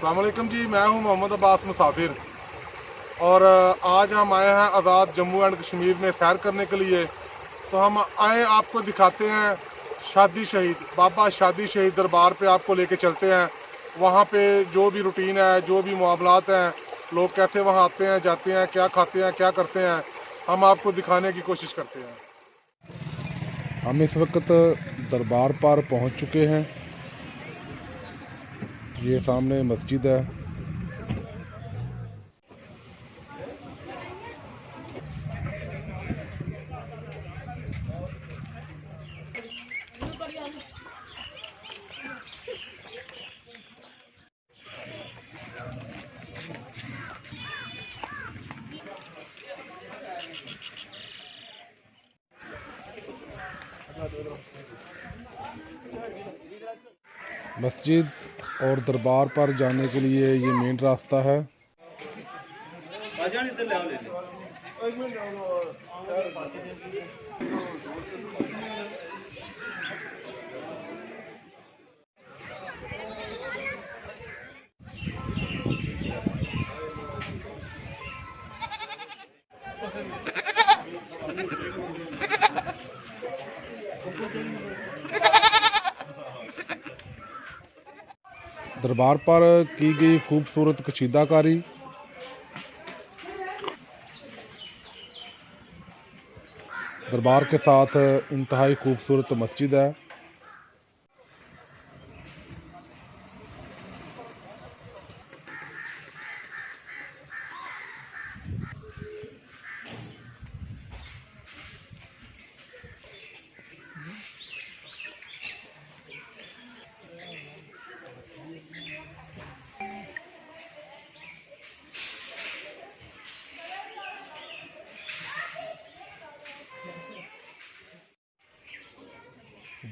अस्सलाम वालेकुम जी, मैं हूं मोहम्मद अब्बास मुसाफिर और आज हम आए हैं आज़ाद जम्मू एंड कश्मीर में सैर करने के लिए। तो हम आए आपको दिखाते हैं शादी शहीद बाबा शादी शहीद दरबार पे आपको लेके चलते हैं। वहाँ पे जो भी रूटीन है, जो भी मामलात हैं, लोग कैसे वहाँ आते हैं जाते हैं, क्या खाते हैं क्या करते हैं, हम आपको दिखाने की कोशिश करते हैं। हम इस वक्त दरबार पर पहुँच चुके हैं। ये सामने मस्जिद है। मस्जिद और दरबार पर जाने के लिए ये मेन रास्ता है। दरबार पर की गई खूबसूरत कशीदाकारी। दरबार के साथ इंतहाई खूबसूरत मस्जिद है।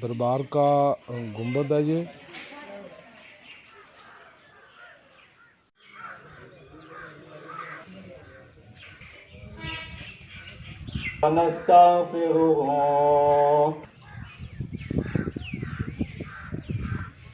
दरबार का गुंबद है ये।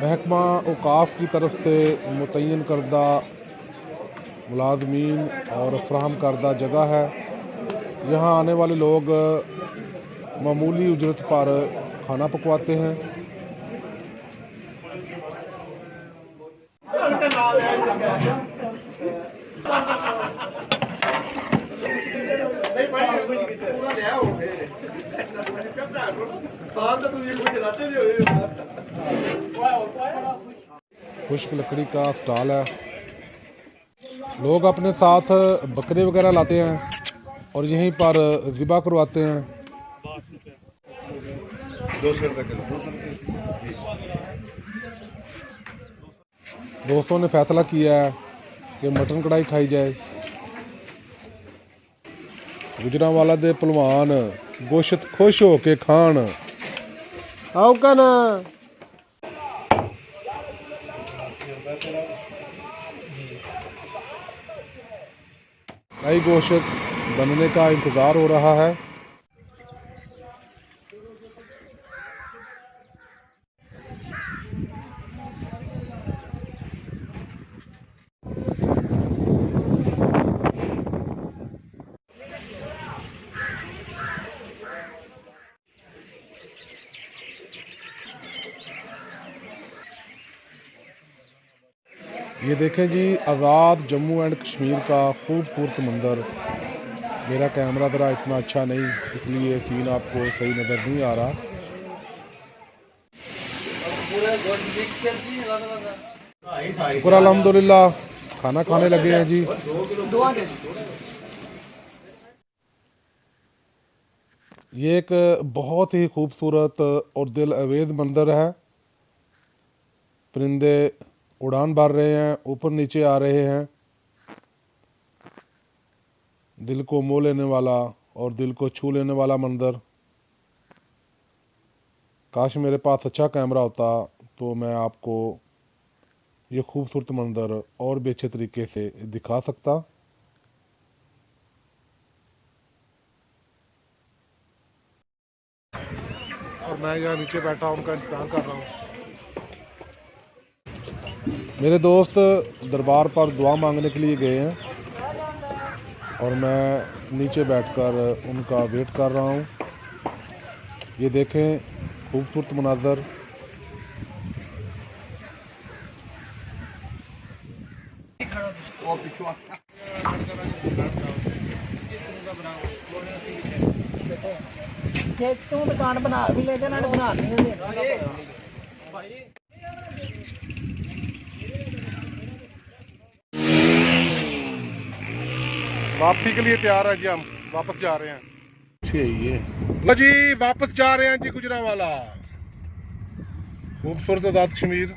महकमा औकाफ की तरफ से मुतय्यन करदा मुलाजमीन और फ्राहम करदा जगह है। यहाँ आने वाले लोग मामूली उजरत पर खाना पकवाते हैं। खुश्क लकड़ी का स्टॉल है। लोग अपने साथ बकरे वगैरह लाते हैं और यहीं पर ज़िबा करवाते हैं। 200 रुपये किलो। दोस्तों ने फैसला किया है कि मटन कढ़ाई खाई जाए। गुजरांवाला दे पहलवान गोश्त खुश हो के खान आओ का ना। कई गोश्त बनने का इंतज़ार हो रहा है। ये देखें जी, आज़ाद जम्मू एंड कश्मीर का खूबसूरत मंज़र। मेरा कैमरा ज़रा इतना अच्छा नहीं, इसलिए सीन आपको सही नज़र नहीं आ रहा। शुक्र अल्हम्दुलिल्लाह, खाना खाने लगे हैं जी। ये एक बहुत ही खूबसूरत और दिल अवेज़ मंज़र है। परिंदे उड़ान भर रहे हैं, ऊपर नीचे आ रहे हैं। दिल को मोह लेने वाला और दिल को छू लेने वाला मंज़र। काश मेरे पास अच्छा कैमरा होता तो मैं आपको ये खूबसूरत मंज़र और भी अच्छे तरीके से दिखा सकता। और मैं यहाँ नीचे बैठा उनका इंतज़ार कर रहा हूँ। मेरे दोस्त दरबार पर दुआ मांगने के लिए गए हैं और मैं नीचे बैठकर उनका वेट कर रहा हूँ। ये देखें खूबसूरत मनाज़र। दुकान बना भी ले जाना बना वापसी के लिए तैयार है जी, हम वापस जा रहे हैं। लो जी, वापस जा रहे हैं जी गुजरांवाला। खूबसूरत आज़ाद कश्मीर।